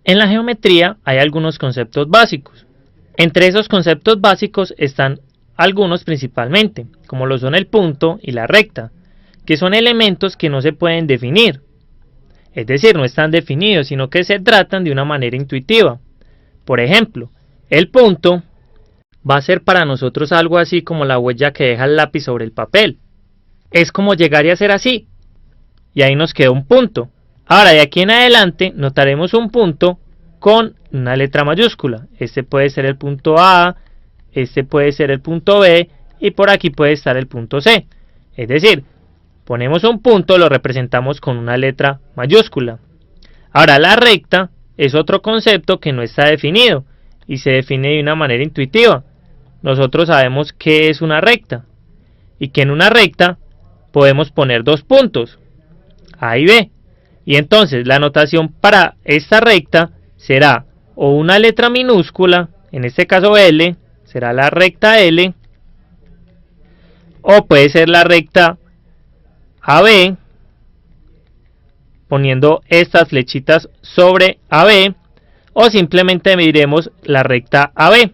En la geometría hay algunos conceptos básicos. Entre esos conceptos básicos están algunos principalmente, como lo son el punto y la recta, que son elementos que no se pueden definir. Es decir, no están definidos, sino que se tratan de una manera intuitiva. Por ejemplo, el punto va a ser para nosotros algo así como la huella que deja el lápiz sobre el papel. Es como llegar y hacer así. Y ahí nos queda un punto. Ahora, de aquí en adelante, notaremos un punto con una letra mayúscula. Este puede ser el punto A, este puede ser el punto B, y por aquí puede estar el punto C. Es decir, ponemos un punto, lo representamos con una letra mayúscula. Ahora, la recta es otro concepto que no está definido, y se define de una manera intuitiva. Nosotros sabemos qué es una recta, y que en una recta podemos poner dos puntos, A y B. Y entonces la notación para esta recta será o una letra minúscula, en este caso L, será la recta L, o puede ser la recta AB, poniendo estas flechitas sobre AB, o simplemente mediremos la recta AB.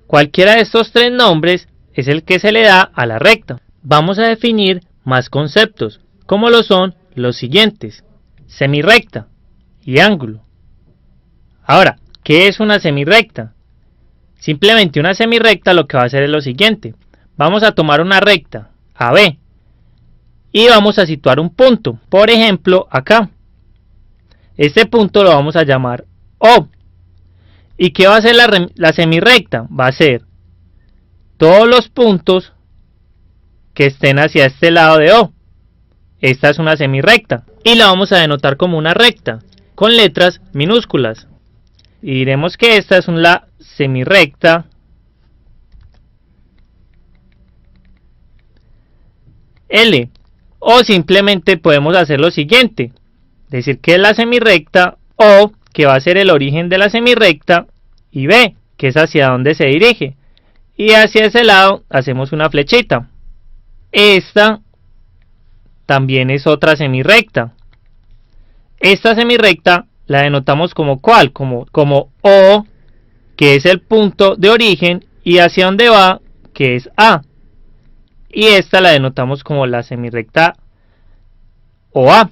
Cualquiera de estos tres nombres es el que se le da a la recta. Vamos a definir más conceptos, como lo son los siguientes: semirrecta y ángulo. Ahora, ¿qué es una semirrecta? Simplemente una semirrecta lo que va a hacer es lo siguiente: vamos a tomar una recta AB y vamos a situar un punto, por ejemplo acá. Este punto lo vamos a llamar O. ¿Y qué va a hacer la semirrecta? Va a ser todos los puntos que estén hacia este lado de O. Esta es una semirrecta y la vamos a denotar como una recta con letras minúsculas. Y diremos que esta es la semirrecta L. O simplemente podemos hacer lo siguiente: decir que es la semirrecta O, que va a ser el origen de la semirrecta, y B, que es hacia donde se dirige. Y hacia ese lado hacemos una flechita. Esta también es otra semirrecta. Esta semirrecta la denotamos como ¿cuál? Como O, que es el punto de origen, y hacia donde va, que es A. Y esta la denotamos como la semirrecta OA,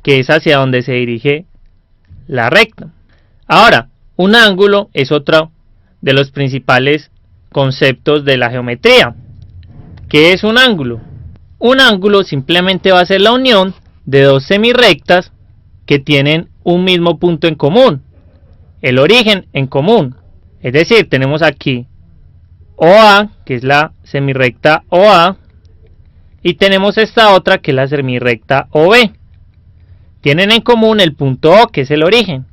que es hacia donde se dirige la recta. Ahora, un ángulo es otro de los principales conceptos de la geometría. ¿Qué es un ángulo? Un ángulo simplemente va a ser la unión de dos semirrectas que tienen un mismo punto en común, el origen en común. Es decir, tenemos aquí OA, que es la semirrecta OA, y tenemos esta otra que es la semirrecta OB. Tienen en común el punto O, que es el origen,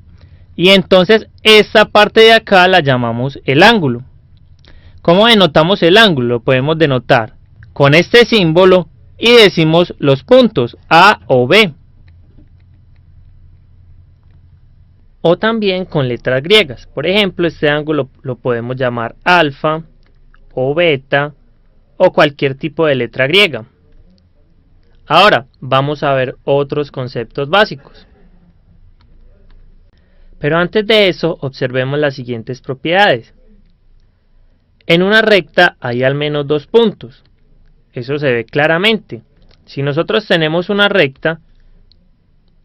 y entonces esta parte de acá la llamamos el ángulo. ¿Cómo denotamos el ángulo? Lo podemos denotar con este símbolo y decimos los puntos A o B, o también con letras griegas. Por ejemplo, este ángulo lo podemos llamar alfa o beta o cualquier tipo de letra griega. Ahora vamos a ver otros conceptos básicos. Pero antes de eso, observemos las siguientes propiedades. En una recta hay al menos dos puntos. Eso se ve claramente. Si nosotros tenemos una recta,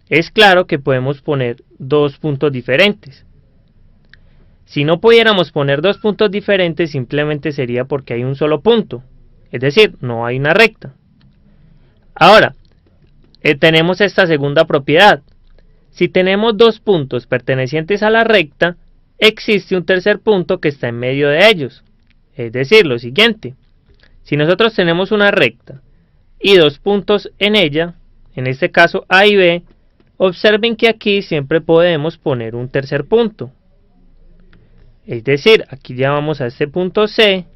es claro que podemos poner dos puntos diferentes. Si no pudiéramos poner dos puntos diferentes, simplemente sería porque hay un solo punto. Es decir, no hay una recta. Ahora, tenemos esta segunda propiedad. Si tenemos dos puntos pertenecientes a la recta, existe un tercer punto que está en medio de ellos. Es decir, lo siguiente: si nosotros tenemos una recta y dos puntos en ella, en este caso A y B, observen que aquí siempre podemos poner un tercer punto. Es decir, aquí llamamos a este punto C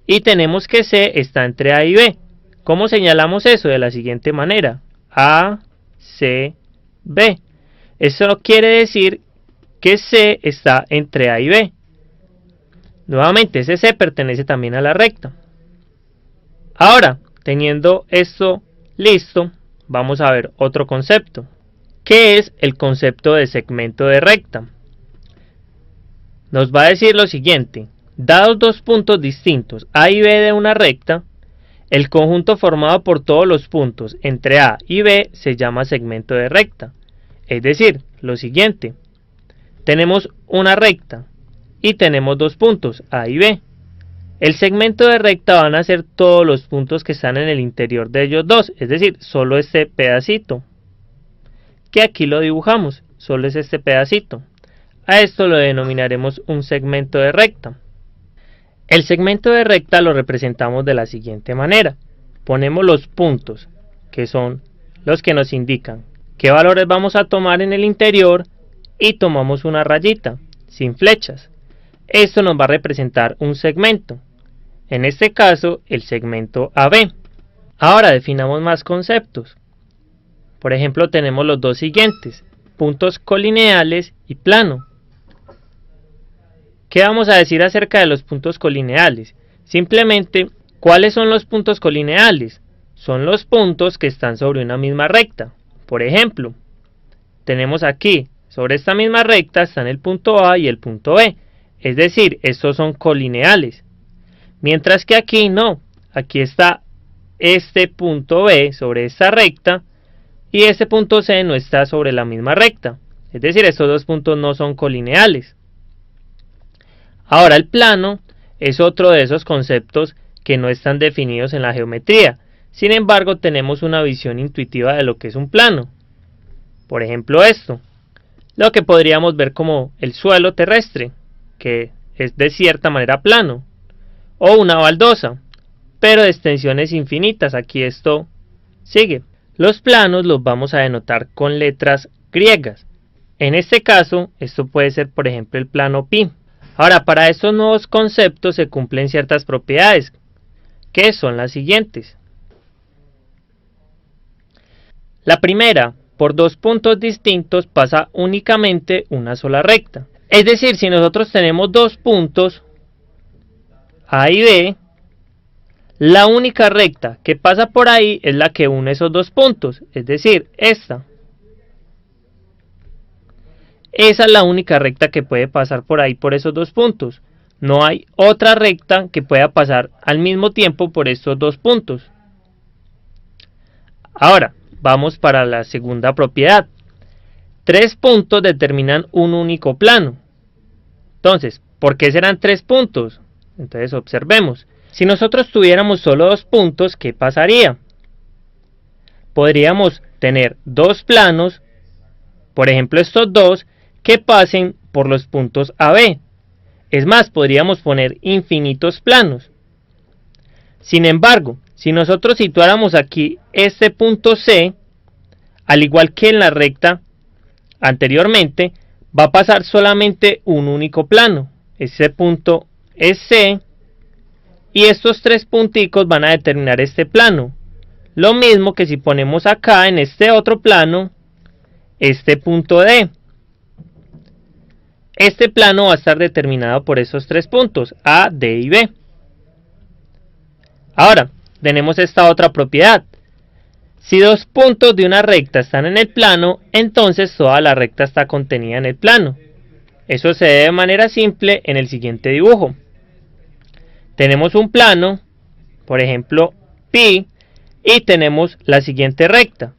y tenemos que C está entre A y B. ¿Cómo señalamos eso? De la siguiente manera: A, C, B. Eso quiere decir que C está entre A y B. Nuevamente, ese C pertenece también a la recta. Ahora, teniendo esto listo, vamos a ver otro concepto. ¿Qué es el concepto de segmento de recta? Nos va a decir lo siguiente: dados dos puntos distintos A y B de una recta, el conjunto formado por todos los puntos entre A y B se llama segmento de recta. Es decir, lo siguiente: tenemos una recta y tenemos dos puntos A y B. El segmento de recta van a ser todos los puntos que están en el interior de ellos dos, es decir, solo este pedacito, que aquí lo dibujamos, solo es este pedacito. A esto lo denominaremos un segmento de recta. El segmento de recta lo representamos de la siguiente manera: ponemos los puntos, que son los que nos indican qué valores vamos a tomar en el interior, y tomamos una rayita, sin flechas. Esto nos va a representar un segmento, en este caso el segmento AB. Ahora definamos más conceptos. Por ejemplo, tenemos los dos siguientes: puntos colineales y plano. ¿Qué vamos a decir acerca de los puntos colineales? Simplemente, ¿cuáles son los puntos colineales? Son los puntos que están sobre una misma recta. Por ejemplo, tenemos aquí, sobre esta misma recta están el punto A y el punto B. Es decir, estos son colineales. Mientras que aquí no. Aquí está este punto B sobre esta recta y este punto C no está sobre la misma recta. Es decir, estos dos puntos no son colineales. Ahora, el plano es otro de esos conceptos que no están definidos en la geometría. Sin embargo, tenemos una visión intuitiva de lo que es un plano. Por ejemplo, esto, lo que podríamos ver como el suelo terrestre, que es de cierta manera plano, o una baldosa, pero de extensiones infinitas. Aquí esto sigue. Los planos los vamos a denotar con letras griegas. En este caso, esto puede ser, por ejemplo, el plano pi. Ahora, para estos nuevos conceptos se cumplen ciertas propiedades, que son las siguientes. La primera: por dos puntos distintos pasa únicamente una sola recta. Es decir, si nosotros tenemos dos puntos A y B, la única recta que pasa por ahí es la que une esos dos puntos, es decir, esta. Esa es la única recta que puede pasar por ahí, por esos dos puntos. No hay otra recta que pueda pasar al mismo tiempo por estos dos puntos. Ahora, vamos para la segunda propiedad. Tres puntos determinan un único plano. Entonces, ¿por qué serán tres puntos? Entonces, observemos. Si nosotros tuviéramos solo dos puntos, ¿qué pasaría? Podríamos tener dos planos, por ejemplo estos dos, que pasen por los puntos AB. Es más, podríamos poner infinitos planos. Sin embargo, si nosotros situáramos aquí este punto C, al igual que en la recta anteriormente, va a pasar solamente un único plano. Ese punto es C, y estos tres punticos van a determinar este plano. Lo mismo que si ponemos acá en este otro plano este punto D. Este plano va a estar determinado por esos tres puntos, A, D y B. Ahora, tenemos esta otra propiedad. Si dos puntos de una recta están en el plano, entonces toda la recta está contenida en el plano. Eso se ve de manera simple en el siguiente dibujo. Tenemos un plano, por ejemplo, pi, y tenemos la siguiente recta.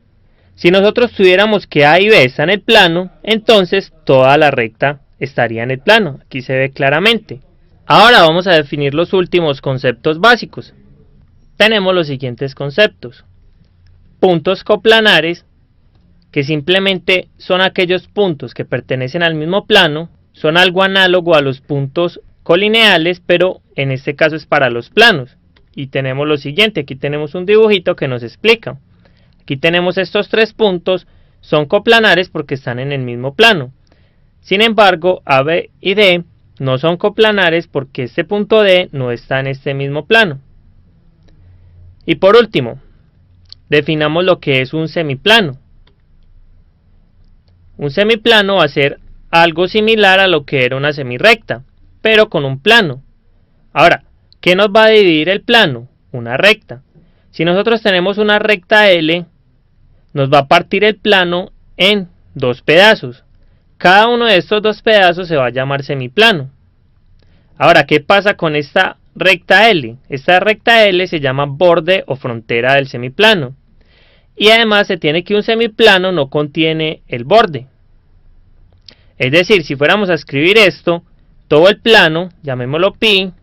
Si nosotros tuviéramos que A y B están en el plano, entonces toda la recta estaría en el plano. Aquí se ve claramente. Ahora vamos a definir los últimos conceptos básicos. Tenemos los siguientes conceptos. Puntos coplanares, que simplemente son aquellos puntos que pertenecen al mismo plano, son algo análogo a los puntos colineales, pero en este caso es para los planos. Y tenemos lo siguiente, aquí tenemos un dibujito que nos explica. Aquí tenemos estos tres puntos, son coplanares porque están en el mismo plano. Sin embargo, A, B y D no son coplanares porque este punto D no está en este mismo plano. Y por último, definamos lo que es un semiplano. Un semiplano va a ser algo similar a lo que era una semirrecta, pero con un plano. Ahora, ¿qué nos va a dividir el plano? Una recta. Si nosotros tenemos una recta L, nos va a partir el plano en dos pedazos. Cada uno de estos dos pedazos se va a llamar semiplano. Ahora, ¿qué pasa con esta recta L? Esta recta L se llama borde o frontera del semiplano. Y además se tiene que un semiplano no contiene el borde. Es decir, si fuéramos a escribir esto, todo el plano, llamémoslo pi,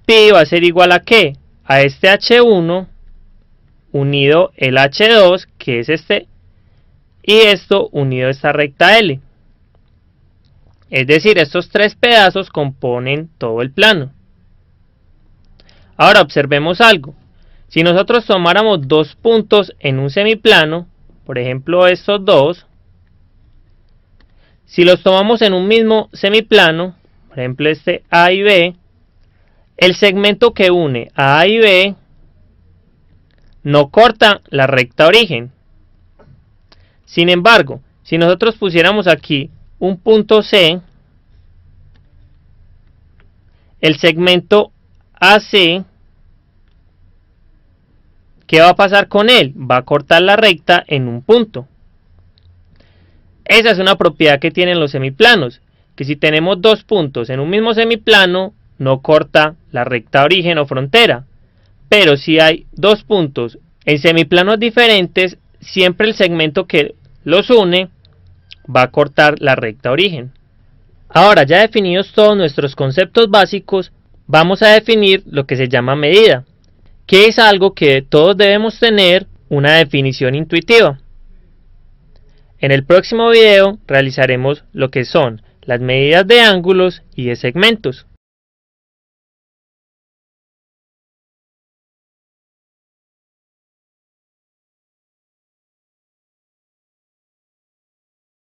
pi va a ser igual a ¿qué? A este H1 unido el H2, que es este, y esto unido a esta recta L. Es decir, estos tres pedazos componen todo el plano. Ahora observemos algo. Si nosotros tomáramos dos puntos en un semiplano, por ejemplo estos dos, si los tomamos en un mismo semiplano, por ejemplo este A y B, el segmento que une a A y B no corta la recta origen. Sin embargo, si nosotros pusiéramos aquí un punto C, el segmento AC, ¿qué va a pasar con él? Va a cortar la recta en un punto. Esa es una propiedad que tienen los semiplanos, que si tenemos dos puntos en un mismo semiplano, no corta la recta origen o frontera. Pero si hay dos puntos en semiplanos diferentes, siempre el segmento que los une va a cortar la recta origen. Ahora, ya definidos todos nuestros conceptos básicos, vamos a definir lo que se llama medida, que es algo que todos debemos tener una definición intuitiva. En el próximo video realizaremos lo que son las medidas de ángulos y de segmentos.